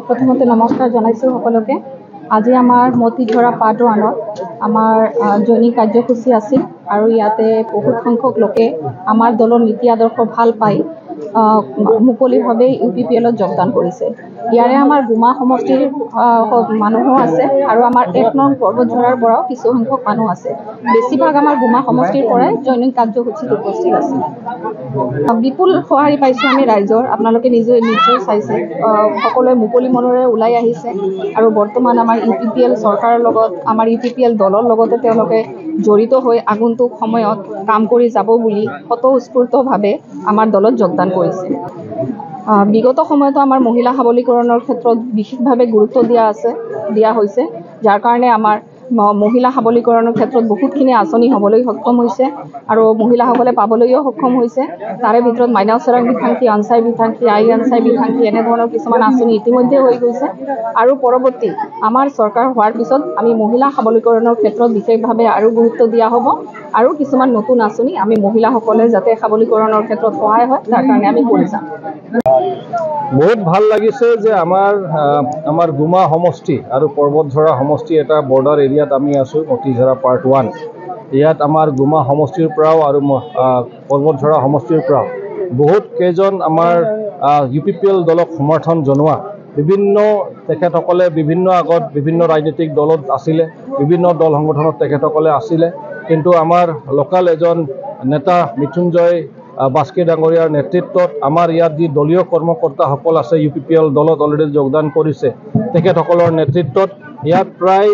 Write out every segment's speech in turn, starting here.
প্ৰথমতে নমস্কাৰ জনাইছোঁ সকলোকে। আজি আমাৰ মতিঝৰা পাৰ্ট 1ত আমাৰ জৈনিক কাৰ্যসূচী আছিল আৰু ইয়াতে বহুত সংখ্যক লোকে আমাৰ দলৰ নীতি আদৰ্শ ভাল পাই মুকলিভাৱে UPPLত যোগদান কৰিছে। ইয়াৰে আমাৰ গুমা সমষ্টিৰ মানুহো আছে আৰু আমাৰ 1 নং পৰ্বতঝৰাৰ পৰাও কিছু সংখ্যক মানুহ আছে। বেছিভাগ আমাৰ গুমা সমষ্টিৰ পৰাই জৈনিক কাৰ্যসূচীত উপস্থিত আছে। বিপুল সঁহাৰি পাইছোঁ আমি ৰাইজৰ, আপোনালোকে নিশ্চয় চাইছে। সকলোৱে মুকলি মনেৰে ওলাই আহিছে আৰু বৰ্তমান আমাৰ UPPL চৰকাৰৰ লগত আমাৰ UPPL দলৰ লগতে তেওঁলোকে জড়িত হৈ আগন্তুক সময়ত কাম কৰি যাব বুলি স্বতঃস্ফূৰ্তভাৱে আমাৰ দলত যোগদান কৰিছে। বিগত সময়তো আমাৰ মহিলা সবলীকৰণৰ ক্ষেত্ৰত বিশেষভাৱে গুৰুত্ব দিয়া হৈছে, যাৰ কাৰণে আমাৰ মহিলা সবলীকৰণৰ ক্ষেত্ৰত বহুতখিনি আঁচনি হ'বলৈ সক্ষম হৈছে আৰু মহিলাসকলে পাবলৈও সক্ষম হৈছে। তাৰে ভিতৰত মাইনা চৰাং বিধাংশী, অঞ্চাই বিধাংশী, আই অঞ্চাই বিধাংশী এনেধৰণৰ কিছুমান আঁচনি ইতিমধ্যে হৈ গৈছে আৰু পৰৱৰ্তী আমাৰ চৰকাৰ হোৱাৰ পিছত আমি মহিলা সবলীকৰণৰ ক্ষেত্ৰত বিশেষভাৱে আৰু গুৰুত্ব দিয়া হ'ব আৰু কিছুমান নতুন আঁচনি আমি মহিলাসকলে যাতে সবলীকৰণৰ ক্ষেত্ৰত সহায় হয় তাৰ কাৰণে আমি কৰি যাম। বহুত ভাল লাগিছে যে আমাৰ গুমা সমষ্টি আৰু পৰ্বতঝৰা সমষ্টি এটা বৰ্ডাৰ এৰিয়াত আমি আছোঁ। মতিঝৰা পাৰ্ট 1 ইয়াত আমাৰ গুমা সমষ্টিৰ পৰাও আৰু পৰ্বতঝৰা সমষ্টিৰ পৰাও বহুত কেইজন আমাৰ UPPL দলক সমৰ্থন জনোৱা তেখেতসকলে বিভিন্ন আগত বিভিন্ন ৰাজনৈতিক দলত আছিলে, বিভিন্ন দল সংগঠনত তেখেতসকলে আছিলে, কিন্তু আমাৰ লোকাল এজন নেতা মৃত্যুঞ্জয় বাস্কে ডাঙৰীয়াৰ নেতৃত্বত আমাৰ ইয়াত যি দলীয় কৰ্মকৰ্তাসকল আছে UPPL দলত অলৰেডি যোগদান কৰিছে, তেখেতসকলৰ নেতৃত্বত ইয়াত প্ৰায়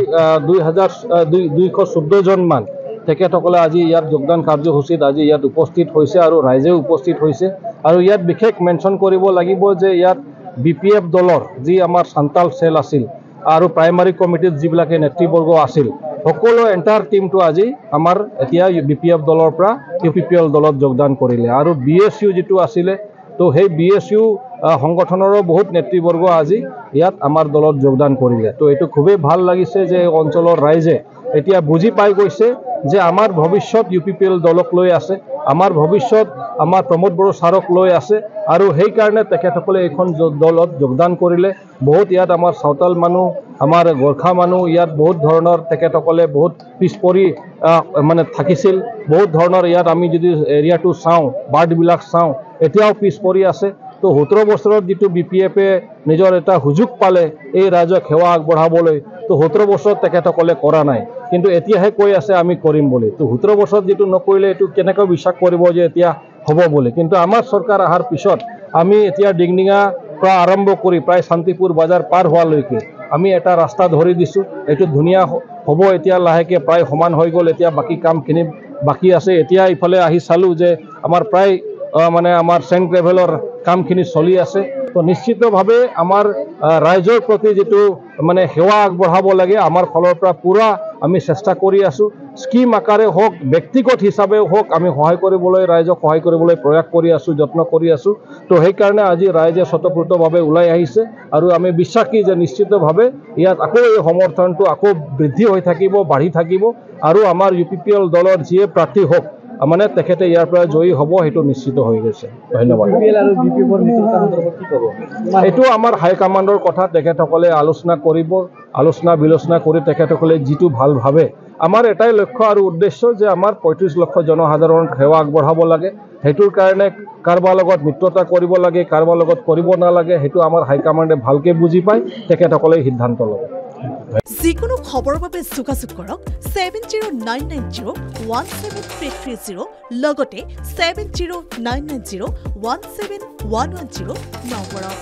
214 জনমান তেখেতসকলে আজি ইয়াত যোগদান কাৰ্যসূচীত আজি ইয়াত উপস্থিত হৈছে আৰু ৰাইজেও উপস্থিত হৈছে। আৰু ইয়াত বিশেষ মেনশ্যন কৰিব লাগিব যে ইয়াত BPF দলৰ যি আমাৰ সান্তাল চেল আছিল আৰু প্ৰাইমাৰী কমিটিত যিবিলাকে নেতৃবৰ্গ আছিল, সকলো এণ্টায়াৰ টিমটো আজি আমাৰ এতিয়া BPF দলৰ পৰা UPPL দলত যোগদান কৰিলে। আৰু BSU যিটো আছিলে, তো সেই BSU সংগঠনৰো বহুত নেতৃবৰ্গ আজি ইয়াত আমাৰ দলত যোগদান কৰিলে। তো এইটো খুবেই ভাল লাগিছে যে এই অঞ্চলৰ ৰাইজে এতিয়া বুজি পাই গৈছে যে আমাৰ ভৱিষ্যত UPPL দলক লৈ আছে, আমাৰ ভৱিষ্যত আমাৰ প্ৰমোদ বড়ো ছাৰক লৈ আছে আৰু সেইকাৰণে তেখেতসকলে এইখন দলত যোগদান কৰিলে। বহুত ইয়াত আমাৰ চাওতাল মানুহ, আমাৰ গোৰ্খা মানুহ ইয়াত বহুত ধৰণৰ তেখেতসকলে বহুত পিছ পৰি মানে থাকিছিল। বহুত ধৰণৰ ইয়াত আমি যদি এৰিয়াটো চাওঁ, বাৰ্ডবিলাক চাওঁ, এতিয়াও পিছ পৰি আছে। তো 17 বছৰত যিটো BPFে নিজৰ এটা সুযোগ পালে এই ৰাইজক সেৱা আগবঢ়াবলৈ, তো 17 বছৰত তেখেতসকলে কৰা নাই, কিন্তু এতিয়াহে কৈ আছে আমি কৰিম বুলি। তো 17 বছৰত যিটো নকৰিলে এইটো কেনেকৈ বিশ্বাস কৰিব যে এতিয়া হ'ব বুলি। কিন্তু আমাৰ চৰকাৰ অহাৰ পিছত আমি এতিয়া ডিংডিঙা পৰা আৰম্ভ কৰি প্ৰায় শান্তিপুৰ বজাৰ পাৰ হোৱালৈকে আমি এটা ৰাস্তা ধৰি দিছোঁ। এইটো ধুনীয়া হ'ব, এতিয়া লাহেকৈ প্ৰায় সমান হৈ গ'ল, এতিয়া বাকী কামখিনি বাকী আছে। এতিয়া ইফালে আহি চালোঁ যে আমাৰ প্ৰায় আমাৰ চেণ্ট গ্ৰেভেলৰ কামখিনি চলি আছে। তো নিশ্চিতভাৱে আমাৰ ৰাইজৰ প্ৰতি যিটো সেৱা আগবঢ়াব লাগে, আমাৰ ফালৰ পৰা পূৰা আমি চেষ্টা কৰি আছোঁ। স্কিম আকাৰে হওক, ব্যক্তিগত হিচাপেও হওক, আমি ৰাইজক সহায় কৰিবলৈ প্ৰয়াস কৰি আছোঁ, যত্ন কৰি আছোঁ। তো সেইকাৰণে আজি ৰাইজে স্বতঃস্ফূৰ্তভাৱে ওলাই আহিছে আৰু আমি বিশ্বাসী যে নিশ্চিতভাৱে ইয়াত আকৌ এই সমৰ্থনটো আকৌ বৃদ্ধি হৈ থাকিব, বাঢ়ি থাকিব আৰু আমাৰ UPPL দলৰ যিয়ে প্ৰাৰ্থী হওক তেখেতে ইয়াৰ পৰা জয়ী হ'ব, সেইটো নিশ্চিত হৈ গৈছে। ধন্যবাদ। এইটো আমাৰ হাইকমাণ্ডৰ কথা, তেখেতসকলে আলোচনা কৰিব, আলোচনা বিলোচনা কৰি তেখেতসকলে যিটো ভাল ভাবে। আমাৰ এটাই লক্ষ্য আৰু উদ্দেশ্য যে আমাৰ 35 লক্ষ জনসাধাৰণক সেৱা আগবঢ়াব লাগে। সেইটোৰ কাৰণে কাৰোবাৰ লগত মিত্ৰতা কৰিব লাগে, কাৰোবাৰ লগত কৰিব নালাগে, সেইটো আমাৰ হাইকমাণ্ডে ভালকৈ বুজি পায়, তেখেতসকলে সিদ্ধান্ত ল'ব। যিকোনো খবৰৰ বাবে যোগাযোগ কৰক 7099017330 লগতে 7099017110 নম্বৰত।